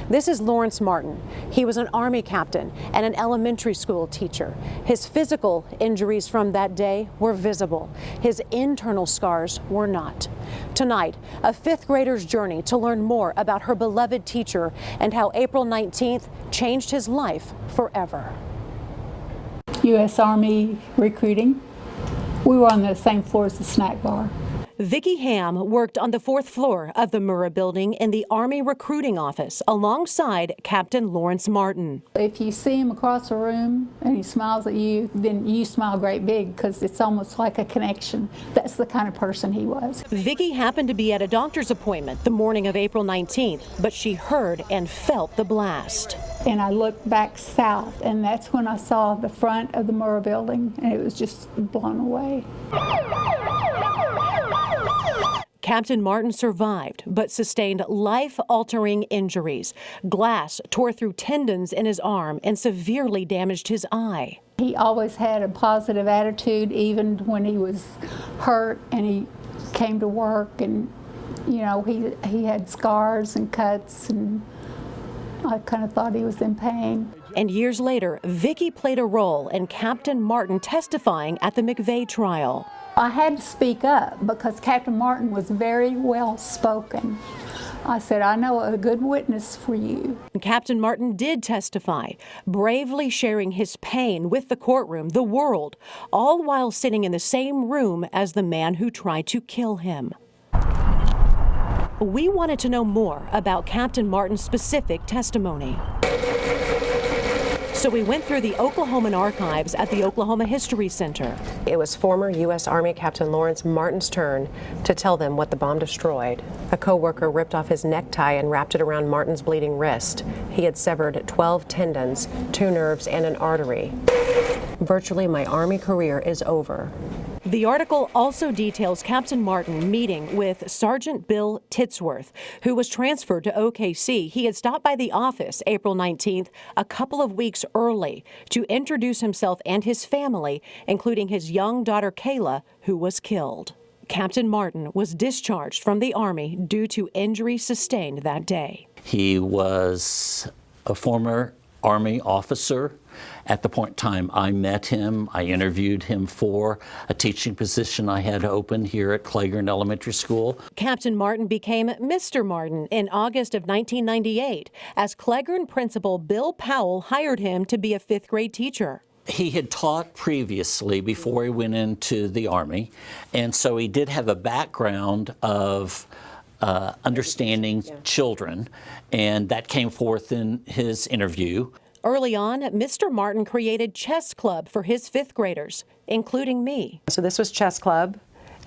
This is Lawrence Martin. He was an Army captain and an elementary school teacher. His physical injuries from that day were visible. His internal scars were not. Tonight, a fifth grader's journey to learn more about her beloved teacher and how April 19th changed his life forever. U.S. Army recruiting. We were on the same floor as the snack bar. Vicki Ham worked on the 4th floor of the Murrah building in the Army recruiting office alongside Captain Lawrence Martin. If you see him across the room and he smiles at you, then you smile great big because it's almost like a connection. That's the kind of person he was. Vicki happened to be at a doctor's appointment the morning of April 19th, but she heard and felt the blast. And I looked back south, and that's when I saw the front of the Murrah building, and it was just blown away. Captain Martin survived, but sustained life-altering injuries. Glass tore through tendons in his arm and severely damaged his eye. He always had a positive attitude, even when he was hurt and he came to work, and you know, he had scars and cuts, and I kind of thought he was in pain. And years later, Vicki played a role in Captain Martin testifying at the McVeigh trial. I had to speak up because Captain Martin was very well spoken. I said, I know a good witness for you. Captain Martin did testify, bravely sharing his pain with the courtroom, the world, all while sitting in the same room as the man who tried to kill him. We wanted to know more about Captain Martin's specific testimony. So we went through the Oklahoman archives at the Oklahoma History Center. It was former U.S. Army Captain Lawrence Martin's turn to tell them what the bomb destroyed. A co-worker ripped off his necktie and wrapped it around Martin's bleeding wrist. He had severed 12 tendons, 2 nerves, and an artery. Virtually my Army career is over. The article also details Captain Martin meeting with Sergeant Bill Titsworth, who was transferred to OKC. He had stopped by the office April 19th, a couple of weeks early, to introduce himself and his family, including his young daughter Kayla, who was killed. Captain Martin was discharged from the Army due to injuries sustained that day. He was a former Army officer. At the point in time I met him, I interviewed him for a teaching position I had open here at Cleghorn Elementary School. Captain Martin became Mr. Martin in August of 1998 as Cleghorn principal Bill Powell hired him to be a 5th grade teacher. He had taught previously before he went into the Army, and so he did have a background of understanding children, and that came forth in his interview. Early on, Mr. Martin created chess club for his 5th graders, including me. So this was chess club,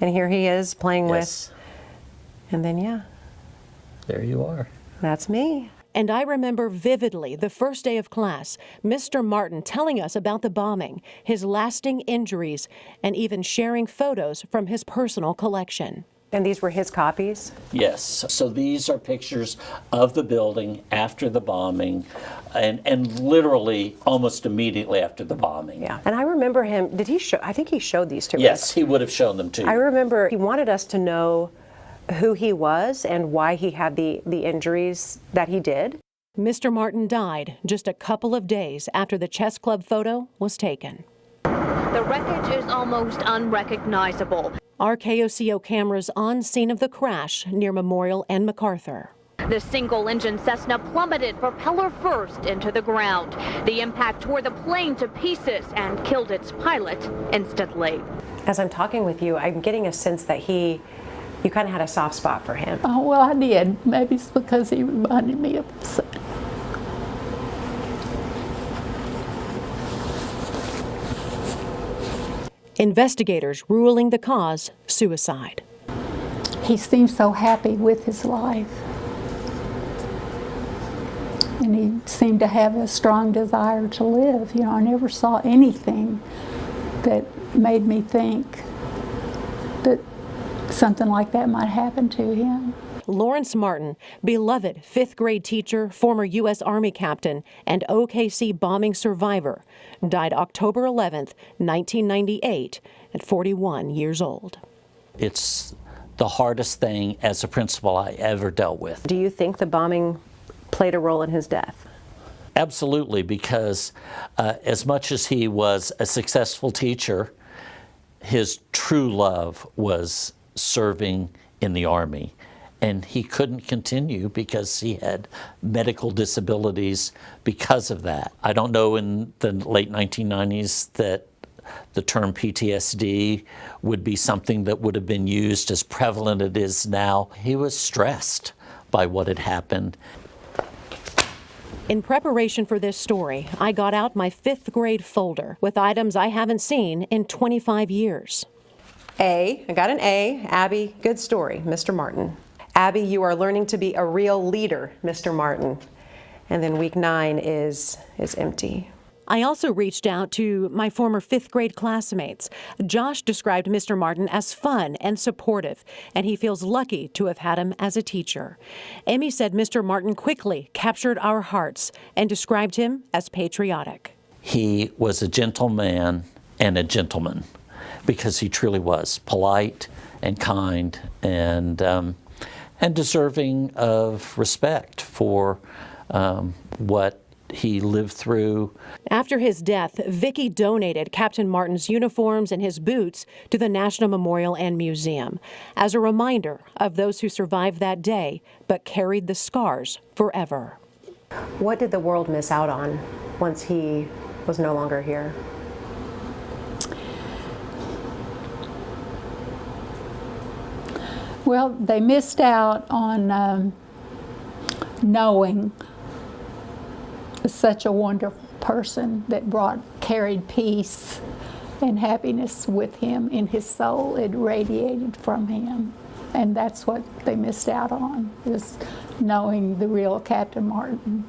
and here he is playing with, and then yeah. There you are. That's me. And I remember vividly the first day of class, Mr. Martin telling us about the bombing, his lasting injuries, and even sharing photos from his personal collection. And these were his copies? Yes. So these are pictures of the building after the bombing, and literally almost immediately after the bombing. Yeah. And I remember him, did he show, I think he showed these to us. Yes, he would have shown them to you. I remember he wanted us to know who he was and why he had the injuries that he did. Mr. Martin died just a couple of days after the chess club photo was taken. The wreckage is almost unrecognizable. Our KOCO cameras on scene of the crash near Memorial and MacArthur. The single-engine Cessna plummeted propeller first into the ground. The impact tore the plane to pieces and killed its pilot instantly. As I'm talking with you, I'm getting a sense that you kind of had a soft spot for him. Oh, well, I did. Maybe it's because he reminded me of his son. Investigators ruling the cause suicide. He seemed so happy with his life. And he seemed to have a strong desire to live. You know, I never saw anything that made me think that something like that might happen to him. Lawrence Martin, beloved 5th grade teacher, former U.S. Army captain, and OKC bombing survivor, died October 11th, 1998, at 41 years old. It's the hardest thing as a principal I ever dealt with. Do you think the bombing played a role in his death. Absolutely, because as much as he was a successful teacher, his true love was serving in the Army. And he couldn't continue because he had medical disabilities because of that. I don't know in the late 1990s that the term PTSD would be something that would have been used as prevalent as it is now. He was stressed by what had happened. In preparation for this story, I got out my 5th grade folder with items I haven't seen in 25 years. I got an A. Abby, good story, Mr. Martin. Abby, you are learning to be a real leader, Mr. Martin. And then week 9 is empty. I also reached out to my former 5th grade classmates. Josh described Mr. Martin as fun and supportive, and he feels lucky to have had him as a teacher. Emmy said Mr. Martin quickly captured our hearts and described him as patriotic. He was a gentleman and a gentleman because he truly was polite and kind and deserving of respect for what he lived through. After his death, Vicki donated Captain Martin's uniforms and his boots to the National Memorial and Museum as a reminder of those who survived that day but carried the scars forever. What did the world miss out on once he was no longer here? Well, they missed out on knowing such a wonderful person that carried peace and happiness with him in his soul. It radiated from him. And that's what they missed out on, is knowing the real Captain Martin.